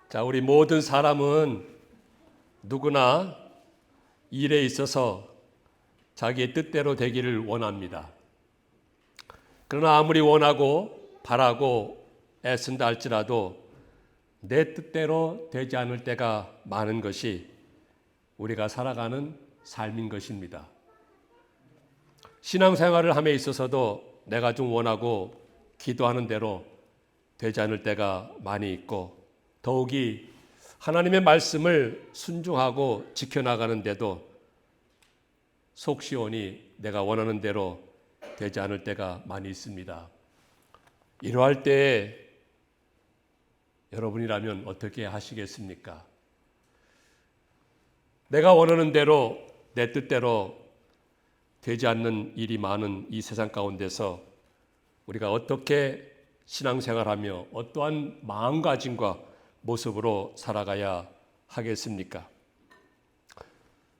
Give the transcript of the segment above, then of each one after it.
자, 우리 모든 사람은 누구나 일에 있어서 자기의 뜻대로 되기를 원합니다. 그러나 아무리 원하고 바라고 애쓴다 할지라도 내 뜻대로 되지 않을 때가 많은 것이 우리가 살아가는 삶인 것입니다. 신앙생활을 함에 있어서도 내가 좀 원하고 기도하는 대로 되지 않을 때가 많이 있고, 더욱이 하나님의 말씀을 순종하고 지켜나가는데도 속 시원히 내가 원하는 대로 되지 않을 때가 많이 있습니다. 이러할 때에 여러분이라면 어떻게 하시겠습니까? 내가 원하는 대로 내 뜻대로 되지 않는 일이 많은 이 세상 가운데서 우리가 어떻게 신앙생활하며 어떠한 마음가짐과 모습으로 살아가야 하겠습니까?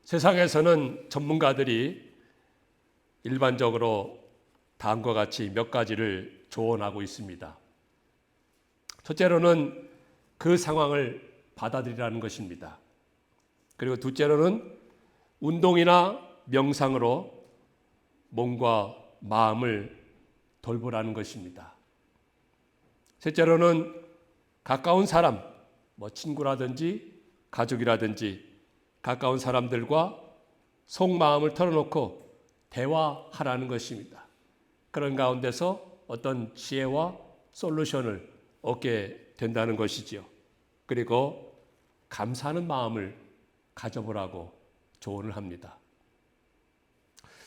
세상에서는 전문가들이 일반적으로 다음과 같이 몇 가지를 조언하고 있습니다. 첫째로는 그 상황을 받아들이라는 것입니다. 그리고 둘째로는 운동이나 명상으로 몸과 마음을 돌보라는 것입니다. 셋째로는 가까운 사람, 친구라든지 가족이라든지 가까운 사람들과 속마음을 털어놓고 대화하라는 것입니다. 그런 가운데서 어떤 지혜와 솔루션을 얻게 된다는 것이지요. 그리고 감사하는 마음을 가져보라고 조언을 합니다.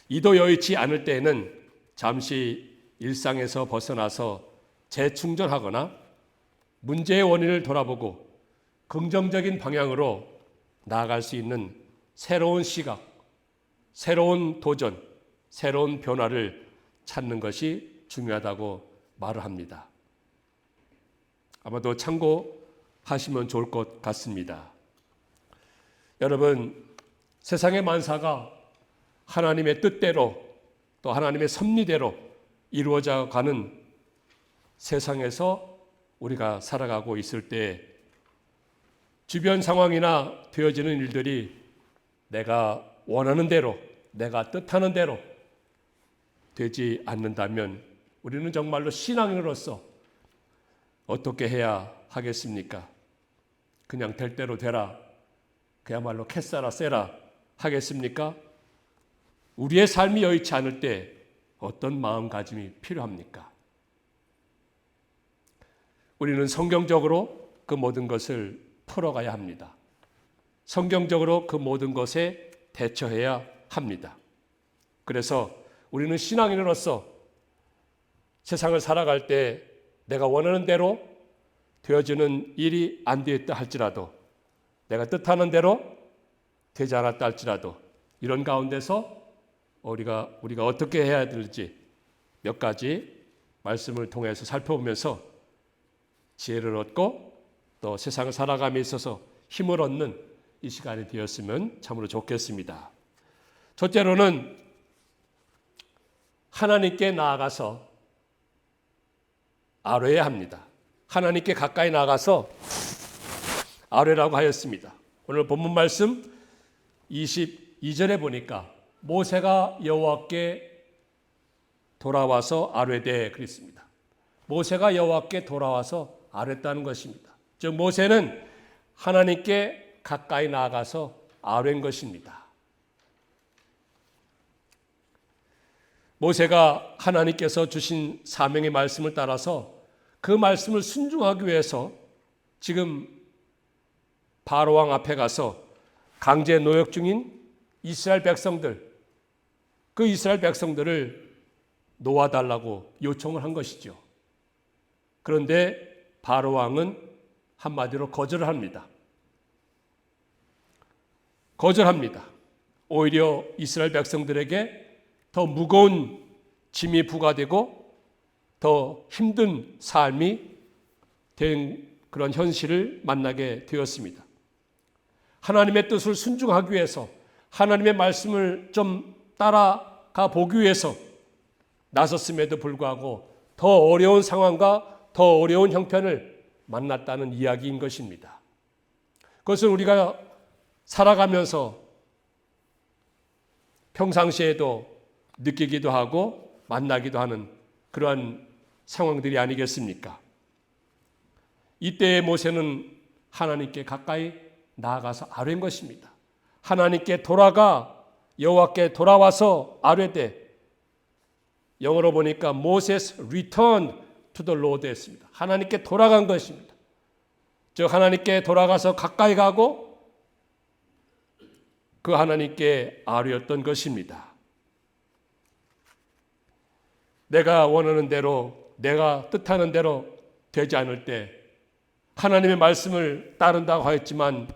이도 여의치 않을 때에는 잠시 일상에서 벗어나서 재충전하거나 문제의 원인을 돌아보고 긍정적인 방향으로 나아갈 수 있는 새로운 시각, 새로운 도전, 새로운 변화를 찾는 것이 중요하다고 말을 합니다. 아마도 참고하시면 좋을 것 같습니다. 여러분, 세상의 만사가 하나님의 뜻대로 또 하나님의 섭리대로 이루어져 가는 세상에서 우리가 살아가고 있을 때 주변 상황이나 되어지는 일들이 내가 원하는 대로, 내가 뜻하는 대로 되지 않는다면 우리는 정말로 신앙인으로서 어떻게 해야 하겠습니까? 그냥 될 대로 되라, 그야말로 캐싸라 세라 하겠습니까? 우리의 삶이 여의치 않을 때 어떤 마음가짐이 필요합니까? 우리는 성경적으로 그 모든 것을 풀어가야 합니다. 성경적으로 그 모든 것에 대처해야 합니다. 그래서 우리는 신앙인으로서 세상을 살아갈 때 내가 원하는 대로 되어지는 일이 안 되었다 할지라도, 내가 뜻하는 대로 되지 않았다 할지라도, 이런 가운데서 우리가 어떻게 해야 될지 몇 가지 말씀을 통해서 살펴보면서 지혜를 얻고 또 세상을 살아감에 있어서 힘을 얻는 이 시간이 되었으면 참으로 좋겠습니다. 첫째로는 하나님께 나아가서 아뢰야 합니다. 하나님께 가까이 나가서 아뢰라고 하였습니다. 오늘 본문 말씀 22절에 보니까 모세가 여호와께 돌아와서 아뢰되 그랬습니다. 모세가 여호와께 돌아와서 아뢰었다는 것입니다. 즉 모세는 하나님께 가까이 나아가서 아뢰인 것입니다. 모세가 하나님께서 주신 사명의 말씀을 따라서 그 말씀을 순종하기 위해서 지금 바로왕 앞에 가서 강제 노역 중인 이스라엘 백성들, 그 이스라엘 백성들을 놓아달라고 요청을 한 것이죠. 그런데 바로왕은 한마디로 거절을 합니다. 거절합니다. 오히려 이스라엘 백성들에게 더 무거운 짐이 부과되고 더 힘든 삶이 된 그런 현실을 만나게 되었습니다. 하나님의 뜻을 순종하기 위해서, 하나님의 말씀을 좀 따라가 보기 위해서 나섰음에도 불구하고 더 어려운 상황과 더 어려운 형편을 만났다는 이야기인 것입니다. 그것은 우리가 살아가면서 평상시에도 느끼기도 하고 만나기도 하는 그러한 상황들이 아니겠습니까? 이때의 모세는 하나님께 가까이 나아가서 아뢰는 것입니다. 하나님께 돌아가 여호와께 돌아와서 아뢰되, 영어로 보니까 Moses returned to the Lord 했습니다. 하나님께 돌아간 것입니다. 즉 하나님께 돌아가서 가까이 가고 그 하나님께 아뢰었던 것입니다. 내가 원하는 대로, 내가 뜻하는 대로 되지 않을 때 하나님의 말씀을 따른다고 하였지만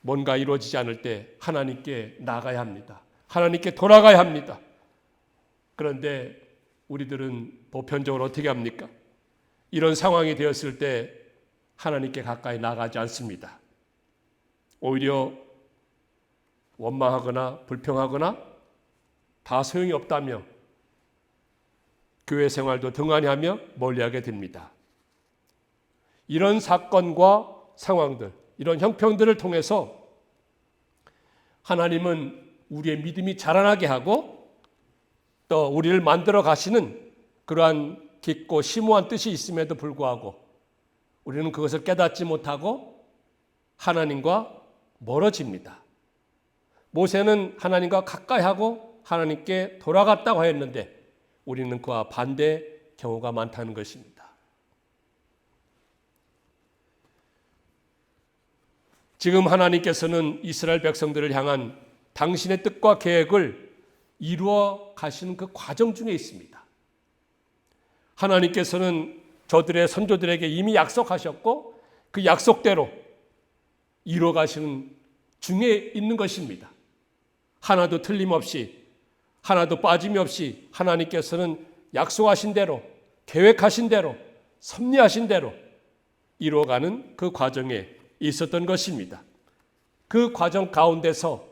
뭔가 이루어지지 않을 때 하나님께 나가야 합니다. 하나님께 돌아가야 합니다. 그런데 우리들은 보편적으로 어떻게 합니까? 이런 상황이 되었을 때 하나님께 가까이 나가지 않습니다. 오히려 원망하거나 불평하거나 다 소용이 없다며 교회 생활도 등한히 하며 멀리하게 됩니다. 이런 사건과 상황들, 이런 형편들을 통해서 하나님은 우리의 믿음이 자라나게 하고 또 우리를 만들어 가시는 그러한 깊고 심오한 뜻이 있음에도 불구하고 우리는 그것을 깨닫지 못하고 하나님과 멀어집니다. 모세는 하나님과 가까이 하고 하나님께 돌아갔다고 하였는데 우리는 그와 반대 경우가 많다는 것입니다. 지금 하나님께서는 이스라엘 백성들을 향한 당신의 뜻과 계획을 이루어 가시는 그 과정 중에 있습니다. 하나님께서는 저들의 선조들에게 이미 약속하셨고 그 약속대로 이루어 가시는 중에 있는 것입니다. 하나도 틀림없이, 하나도 빠짐이 없이 하나님께서는 약속하신 대로, 계획하신 대로, 섭리하신 대로 이루어가는 그 과정에 있었던 것입니다. 그 과정 가운데서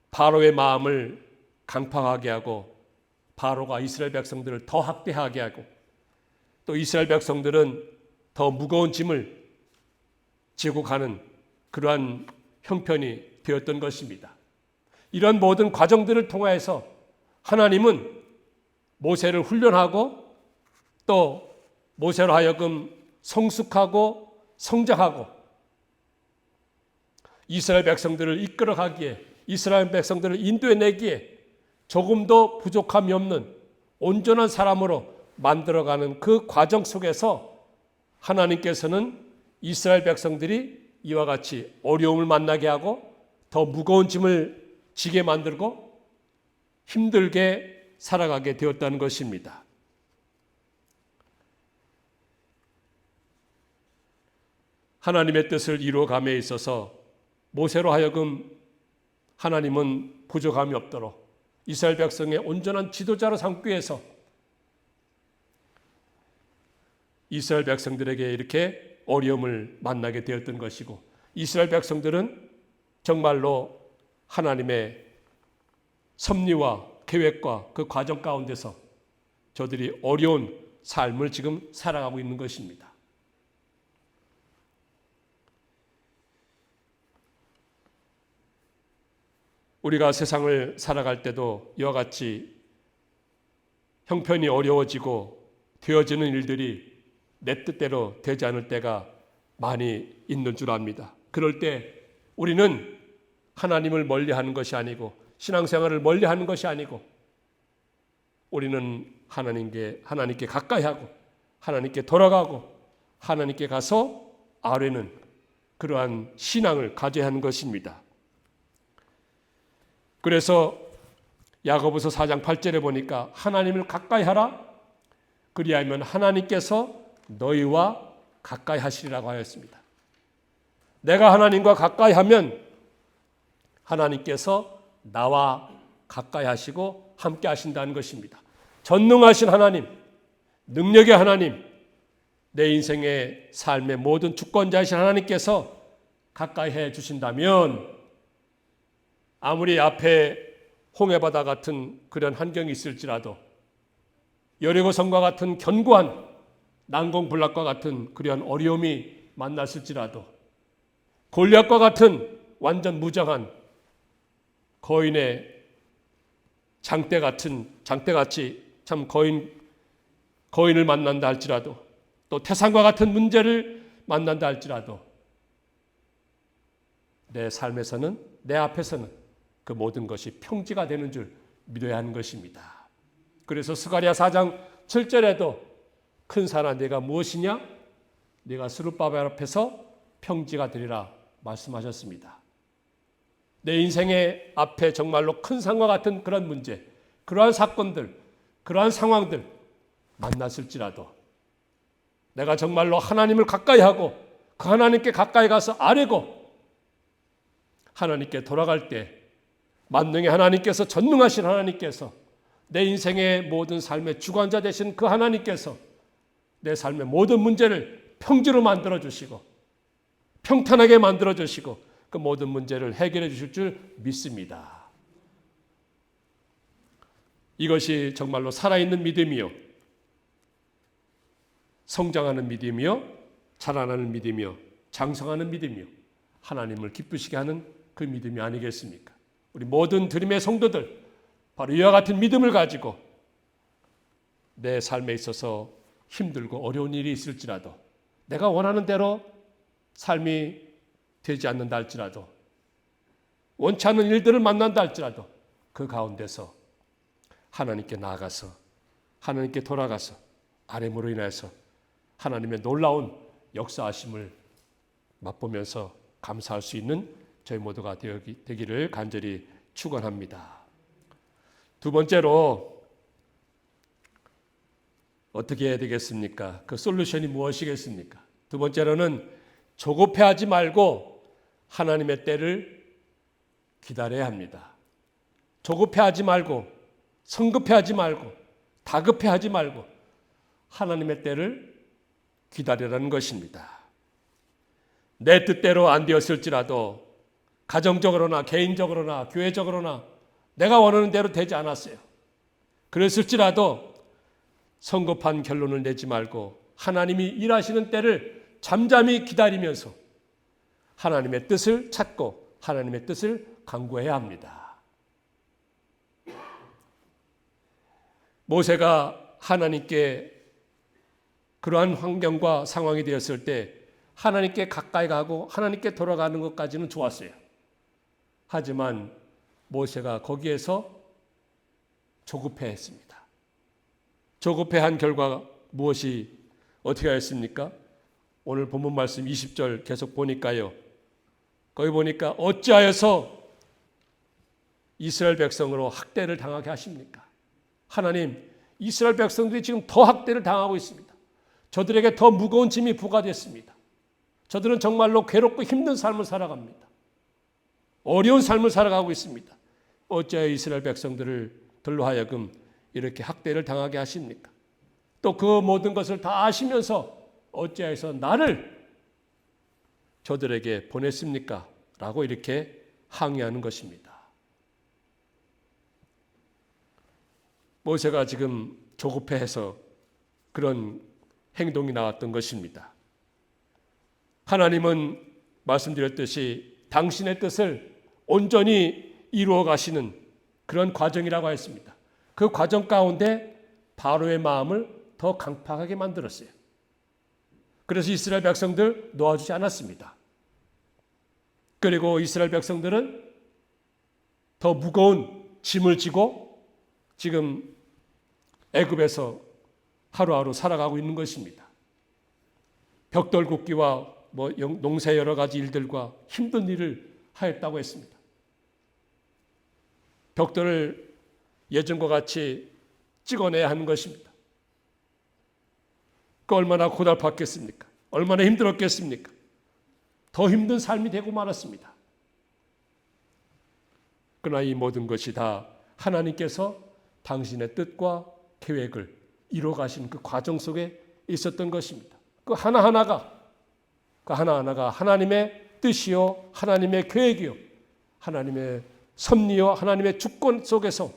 바로의 마음을 강팍하게 하고 바로가 이스라엘 백성들을 더 학대하게 하고 또 이스라엘 백성들은 더 무거운 짐을 지고 가는 그러한 형편이 되었던 것입니다. 이런 모든 과정들을 통해서 하나님은 모세를 훈련하고 또 모세로 하여금 성숙하고 성장하고 이스라엘 백성들을 이끌어가기에, 이스라엘 백성들을 인도해내기에 조금도 부족함이 없는 온전한 사람으로 만들어가는 그 과정 속에서 하나님께서는 이스라엘 백성들이 이와 같이 어려움을 만나게 하고 더 무거운 짐을 지게 만들고 힘들게 살아가게 되었다는 것입니다. 하나님의 뜻을 이루어감에 있어서 모세로 하여금 하나님은 부족함이 없도록 이스라엘 백성의 온전한 지도자로 삼기 위해서 이스라엘 백성들에게 이렇게 어려움을 만나게 되었던 것이고 이스라엘 백성들은 정말로 하나님의 섭리와 계획과 그 과정 가운데서 저들이 어려운 삶을 지금 살아가고 있는 것입니다. 우리가 세상을 살아갈 때도 이와 같이 형편이 어려워지고 되어지는 일들이 내 뜻대로 되지 않을 때가 많이 있는 줄 압니다. 그럴 때 우리는 하나님을 멀리하는 것이 아니고 신앙생활을 멀리하는 것이 아니고 우리는 하나님께 가까이 하고 하나님께 돌아가고 하나님께 가서 아뢰는 그러한 신앙을 가져야 하는 것입니다. 그래서 야고보서 4장 8절에 보니까 하나님을 가까이 하라 그리하면 하나님께서 너희와 가까이 하시리라고 하였습니다. 내가 하나님과 가까이 하면 하나님께서 나와 가까이 하시고 함께 하신다는 것입니다. 전능하신 하나님, 능력의 하나님, 내 인생의 삶의 모든 주권자이신 하나님께서 가까이 해 주신다면 아무리 앞에 홍해바다 같은 그런 환경이 있을지라도 여리고성과 같은 견고한 난공불락과 같은 그러한 어려움이 만났을지라도 골리앗과 같은 완전 무장한 거인의 장대같이 참 거인을 만난다 할지라도 또 태산과 같은 문제를 만난다 할지라도 내 삶에서는 내 앞에서는 그 모든 것이 평지가 되는 줄 믿어야 하는 것입니다. 그래서 스가랴 4장 7절에도 큰 산아 네가 무엇이냐? 네가 스룹바벨 앞에서 평지가 되리라 말씀하셨습니다. 내 인생의 앞에 정말로 큰 산과 같은 그런 문제, 그러한 사건들, 그러한 상황들 만났을지라도 내가 정말로 하나님을 가까이 하고 그 하나님께 가까이 가서 아뢰고 하나님께 돌아갈 때 만능의 하나님께서, 전능하신 하나님께서, 내 인생의 모든 삶의 주관자 되신 그 하나님께서 내 삶의 모든 문제를 평지로 만들어 주시고 평탄하게 만들어 주시고 그 모든 문제를 해결해 주실 줄 믿습니다. 이것이 정말로 살아있는 믿음이요, 성장하는 믿음이요, 자라나는 믿음이요, 장성하는 믿음이요, 하나님을 기쁘시게 하는 그 믿음이 아니겠습니까? 우리 모든 드림의 성도들 바로 이와 같은 믿음을 가지고 내 삶에 있어서 힘들고 어려운 일이 있을지라도 내가 원하는 대로 삶이 되지 않는다 할지라도 원치 않는 일들을 만난다 할지라도 그 가운데서 하나님께 나아가서 하나님께 돌아가서 아뢰므로 인해서 하나님의 놀라운 역사하심을 맛보면서 감사할 수 있는 저희 모두가 되기를 간절히 축원합니다. 두 번째로 어떻게 해야 되겠습니까? 그 솔루션이 무엇이겠습니까? 두 번째로는 조급해하지 말고 하나님의 때를 기다려야 합니다. 조급해하지 말고 성급해하지 말고 다급해하지 말고 하나님의 때를 기다리라는 것입니다. 내 뜻대로 안 되었을지라도 가정적으로나 개인적으로나 교회적으로나 내가 원하는 대로 되지 않았어요. 그랬을지라도 성급한 결론을 내지 말고 하나님이 일하시는 때를 잠잠히 기다리면서 하나님의 뜻을 찾고 하나님의 뜻을 간구해야 합니다. 모세가 하나님께 그러한 환경과 상황이 되었을 때 하나님께 가까이 가고 하나님께 돌아가는 것까지는 좋았어요. 하지만 모세가 거기에서 조급해했습니다. 조급해한 결과 무엇이 어떻게 하였습니까? 오늘 본문 말씀 20절 계속 보니까요. 거기 보니까 어찌하여서 이스라엘 백성으로 학대를 당하게 하십니까? 하나님, 이스라엘 백성들이 지금 더 학대를 당하고 있습니다. 저들에게 더 무거운 짐이 부과됐습니다. 저들은 정말로 괴롭고 힘든 삶을 살아갑니다. 어려운 삶을 살아가고 있습니다. 어찌하여 이스라엘 백성들로 하여금 이렇게 학대를 당하게 하십니까? 또 그 모든 것을 다 아시면서 어찌하여서 나를 저들에게 보냈습니까? 라고 이렇게 항의하는 것입니다. 모세가 지금 조급해해서 그런 행동이 나왔던 것입니다. 하나님은 말씀드렸듯이 당신의 뜻을 온전히 이루어 가시는 그런 과정이라고 했습니다. 그 과정 가운데 바로의 마음을 더 강팍하게 만들었어요. 그래서 이스라엘 백성들 놓아주지 않았습니다. 그리고 이스라엘 백성들은 더 무거운 짐을 지고 지금 애굽에서 하루하루 살아가고 있는 것입니다. 벽돌 굽기와 농사 여러 가지 일들과 힘든 일을 하였다고 했습니다. 벽돌을 예전과 같이 찍어내야 하는 것입니다. 그 얼마나 고달팠겠습니까? 얼마나 힘들었겠습니까? 더 힘든 삶이 되고 말았습니다. 그러나 이 모든 것이 다 하나님께서 당신의 뜻과 계획을 이루어 가시는 그 과정 속에 있었던 것입니다. 그 하나하나가 하나님의 뜻이요, 하나님의 계획이요, 하나님의 섭리요, 하나님의 주권 속에서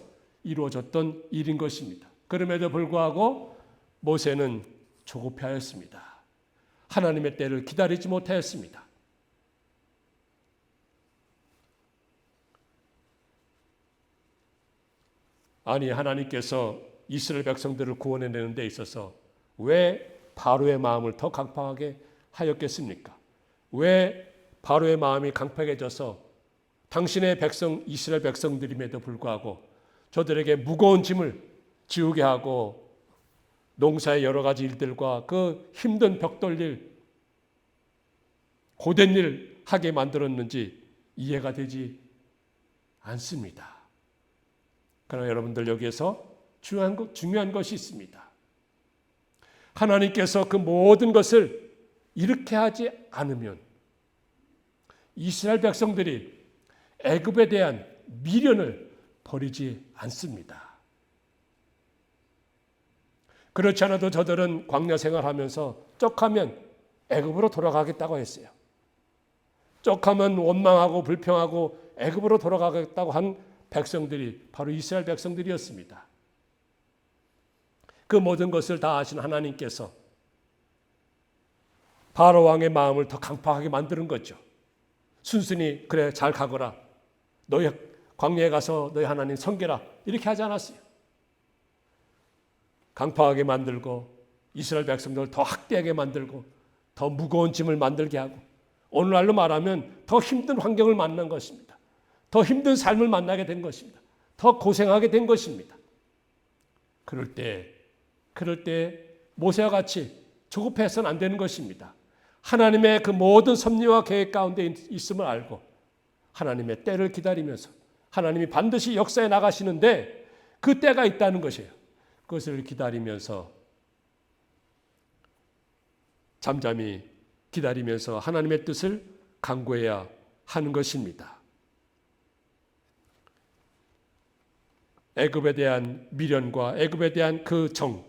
이루어졌던 일인 것입니다. 그럼에도 불구하고 모세는 조급해하였습니다. 하나님의 때를 기다리지 못하였습니다. 아니, 하나님께서 이스라엘 백성들을 구원해내는 데 있어서 왜 바로의 마음을 더 강팍하게 하였겠습니까? 왜 바로의 마음이 강팍해져서 당신의 백성 이스라엘 백성들임에도 불구하고 저들에게 무거운 짐을 지우게 하고 농사의 여러 가지 일들과 그 힘든 벽돌일 고된 일 하게 만들었는지 이해가 되지 않습니다. 그러나 여러분들 여기에서 중요한 것이 있습니다. 하나님께서 그 모든 것을 이렇게 하지 않으면 이스라엘 백성들이 애굽에 대한 미련을 버리지 않습니다. 그렇지 않아도 저들은 광야 생활하면서 쩍하면 애굽으로 돌아가겠다고 했어요. 쩍하면 원망하고 불평하고 애굽으로 돌아가겠다고 한 백성들이 바로 이스라엘 백성들이었습니다. 그 모든 것을 다 아신 하나님께서 바로 왕의 마음을 더 강팍하게 만드는 거죠. 순순히 그래 잘 가거라. 너희 광야에 가서 너희 하나님 섬겨라. 이렇게 하지 않았어요. 강팍하게 만들고 이스라엘 백성들을 더 학대하게 만들고 더 무거운 짐을 만들게 하고 오늘날로 말하면 더 힘든 환경을 만난 것입니다. 더 힘든 삶을 만나게 된 것입니다. 더 고생하게 된 것입니다. 그럴 때 모세와 같이 조급해서는 안 되는 것입니다. 하나님의 그 모든 섭리와 계획 가운데 있음을 알고 하나님의 때를 기다리면서 하나님이 반드시 역사에 나가시는데 그 때가 있다는 것이에요. 그것을 기다리면서 잠잠히 기다리면서 하나님의 뜻을 간구해야 하는 것입니다. 애굽에 대한 미련과 애굽에 대한 그 정,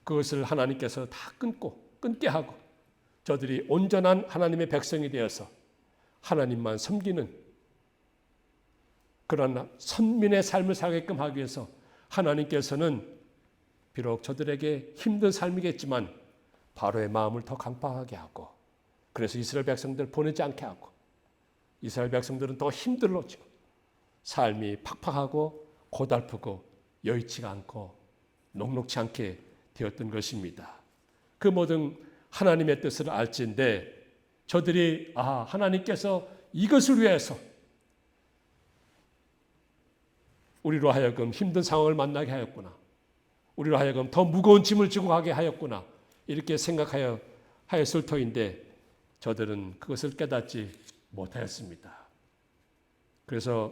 그것을 하나님께서 다 끊게 하고 저들이 온전한 하나님의 백성이 되어서 하나님만 섬기는 그런 선민의 삶을 살게끔 하기 위해서 하나님께서는 비록 저들에게 힘든 삶이겠지만 바로의 마음을 더 강팍하게 하고 그래서 이스라엘 백성들을 보내지 않게 하고 이스라엘 백성들은 더 힘들어지고 삶이 팍팍하고 고달프고 여의치가 않고 녹록치 않게 되었던 것입니다. 그 모든 하나님의 뜻을 알지인데 저들이 하나님께서 이것을 위해서 우리로 하여금 힘든 상황을 만나게 하였구나. 우리로 하여금 더 무거운 짐을 지고 가게 하였구나. 이렇게 하였을 터인데 저들은 그것을 깨닫지 못하였습니다. 그래서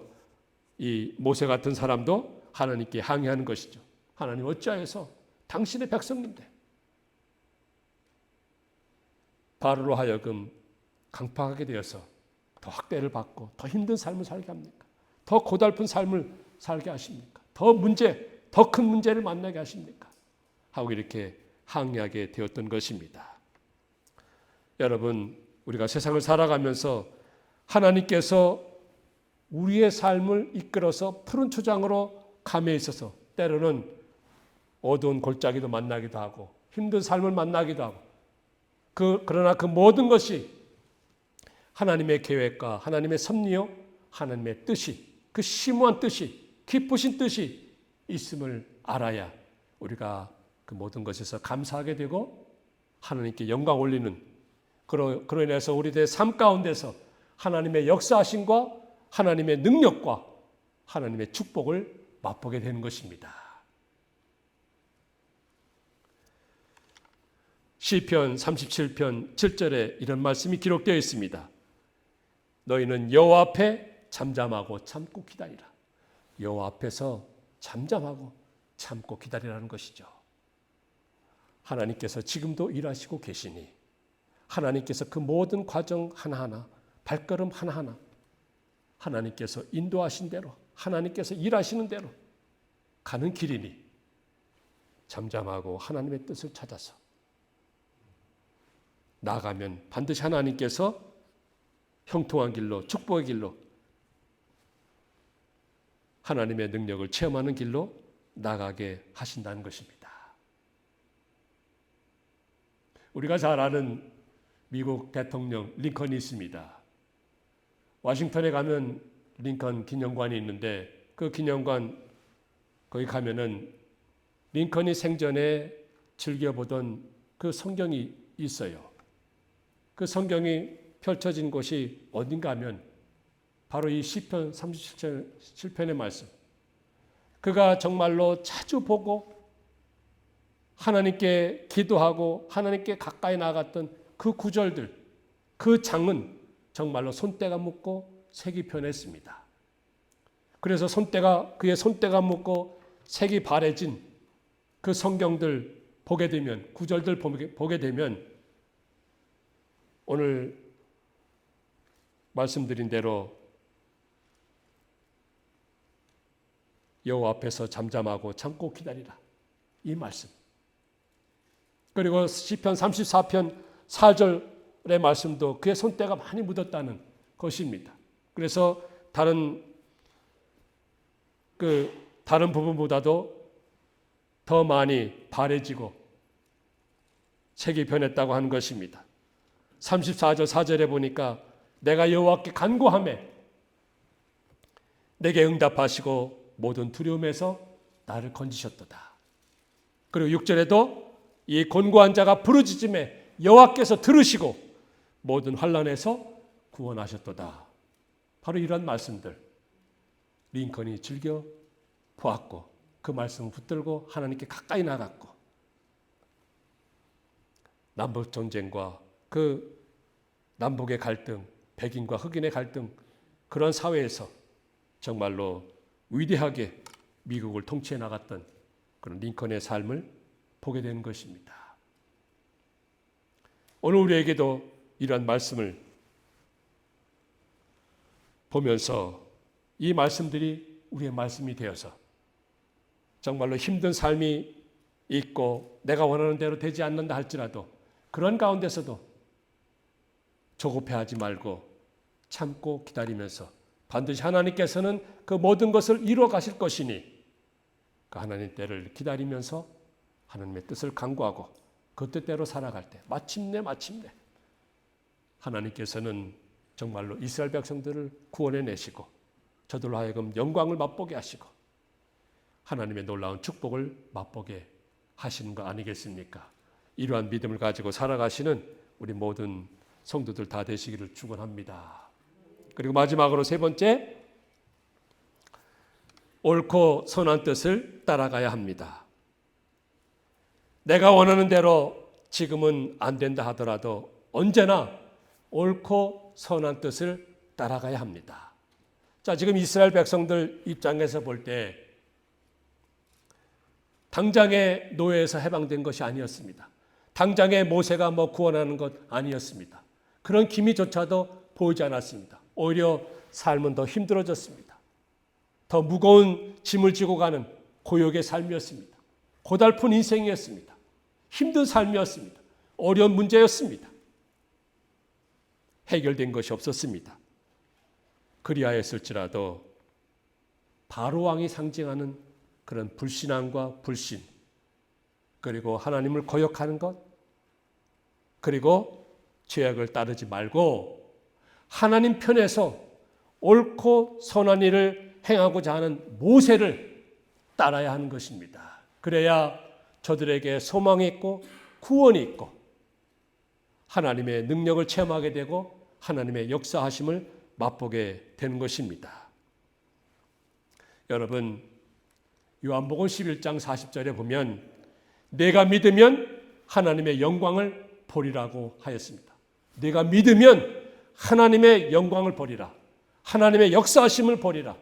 이 모세 같은 사람도 하나님께 항의하는 것이죠. 하나님 어찌하여서 당신의 백성인데 바로로 하여금 강팍하게 되어서 더 학대를 받고 더 힘든 삶을 살게 합니까? 더 고달픈 삶을 살게 하십니까? 더 큰 문제를 만나게 하십니까? 하고 이렇게 항의하게 되었던 것입니다. 여러분, 우리가 세상을 살아가면서 하나님께서 우리의 삶을 이끌어서 푸른 초장으로 감에 있어서 때로는 어두운 골짜기도 만나기도 하고 힘든 삶을 만나기도 하고 그러나 그 모든 것이 하나님의 계획과 하나님의 섭리요 하나님의 뜻이 그 심오한 뜻이 기쁘신 뜻이 있음을 알아야 우리가 그 모든 것에서 감사하게 되고 하나님께 영광 올리는 그로 인해서 우리들의 삶 가운데서 하나님의 역사하심과 하나님의 능력과 하나님의 축복을 맛보게 되는 것입니다. 시편 37편 7절에 이런 말씀이 기록되어 있습니다. 너희는 여호와 앞에 잠잠하고 참고 기다리라. 여호와 앞에서 잠잠하고 참고 기다리라는 것이죠. 하나님께서 지금도 일하시고 계시니 하나님께서 그 모든 과정 하나하나 발걸음 하나하나 하나님께서 인도하신 대로 하나님께서 일하시는 대로 가는 길이니 잠잠하고 하나님의 뜻을 찾아서 나가면 반드시 하나님께서 형통한 길로 축복의 길로 하나님의 능력을 체험하는 길로 나가게 하신다는 것입니다. 우리가 잘 아는 미국 대통령 링컨이 있습니다. 워싱턴에 가면 링컨 기념관이 있는데 그 기념관 거기 가면은 링컨이 생전에 즐겨보던 그 성경이 있어요. 그 성경이 펼쳐진 곳이 어딘가 하면 바로 이 시편 37편의 말씀. 그가 정말로 자주 보고 하나님께 기도하고 하나님께 가까이 나갔던 그 구절들, 그 장은 정말로 손때가 묻고 색이 변했습니다. 그래서 그의 손때가 묻고 색이 바래진 그 성경들 보게 되면, 구절들 보게 되면 오늘 말씀드린 대로 여호와 앞에서 잠잠하고 참고 기다리라. 이 말씀. 그리고 시편 34편 4절의 말씀도 그의 손때가 많이 묻었다는 것입니다. 그래서 다른 부분보다도 더 많이 바래지고 색이 변했다고 하는 것입니다. 34절 4절에 보니까 내가 여호와께 간구하매 내게 응답하시고 모든 두려움에서 나를 건지셨도다. 그리고 6절에도 이 곤고한 자가 부르짖음에 여호와께서 들으시고 모든 환난에서 구원하셨도다. 바로 이런 말씀들 링컨이 즐겨 보았고 그 말씀을 붙들고 하나님께 가까이 나갔고 남북 전쟁과 그 남북의 갈등, 백인과 흑인의 갈등 그런 사회에서 정말로 위대하게 미국을 통치해 나갔던 그런 링컨의 삶을 보게 되는 것입니다. 오늘 우리에게도 이러한 말씀을 보면서 이 말씀들이 우리의 말씀이 되어서 정말로 힘든 삶이 있고 내가 원하는 대로 되지 않는다 할지라도 그런 가운데서도 조급해하지 말고 참고 기다리면서 반드시 하나님께서는 그 모든 것을 이루어 가실 것이니 그 하나님 때를 기다리면서 하나님의 뜻을 간구하고 그 뜻대로 살아갈 때 마침내 하나님께서는 정말로 이스라엘 백성들을 구원해내시고 저들로 하여금 영광을 맛보게 하시고 하나님의 놀라운 축복을 맛보게 하시는 거 아니겠습니까? 이러한 믿음을 가지고 살아가시는 우리 모든 성도들 다 되시기를 축원합니다. 그리고 마지막으로 세 번째, 옳고 선한 뜻을 따라가야 합니다. 내가 원하는 대로 지금은 안 된다 하더라도 언제나 옳고 선한 뜻을 따라가야 합니다. 자, 지금 이스라엘 백성들 입장에서 볼 때 당장의 노예에서 해방된 것이 아니었습니다. 당장의 모세가 구원하는 것 아니었습니다. 그런 기미조차도 보이지 않았습니다. 오히려 삶은 더 힘들어졌습니다. 더 무거운 짐을 지고 가는 고역의 삶이었습니다. 고달픈 인생이었습니다. 힘든 삶이었습니다. 어려운 문제였습니다. 해결된 것이 없었습니다. 그리하였을지라도 바로왕이 상징하는 그런 불신앙과 불신, 그리고 하나님을 거역하는 것, 그리고 죄악을 따르지 말고 하나님 편에서 옳고 선한 일을 행하고자 하는 모세를 따라야 하는 것입니다. 그래야 저들에게 소망이 있고 구원이 있고 하나님의 능력을 체험하게 되고 하나님의 역사하심을 맛보게 되는 것입니다. 여러분, 요한복음 11장 40절에 보면 내가 믿으면 하나님의 영광을 보리라고 하였습니다. 내가 믿으면 하나님의 영광을 보리라. 하나님의 역사하심을 보리라.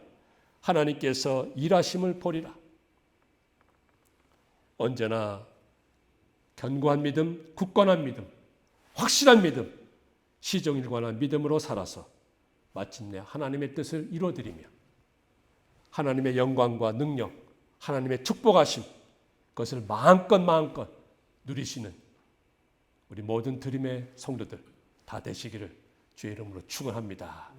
하나님께서 일하심을 보리라. 언제나 견고한 믿음, 굳건한 믿음, 확실한 믿음, 시종일관한 믿음으로 살아서 마침내 하나님의 뜻을 이루어드리며 하나님의 영광과 능력, 하나님의 축복하심, 그것을 마음껏 누리시는 우리 모든 드림의 성도들 다 되시기를 주의 이름으로 축원합니다.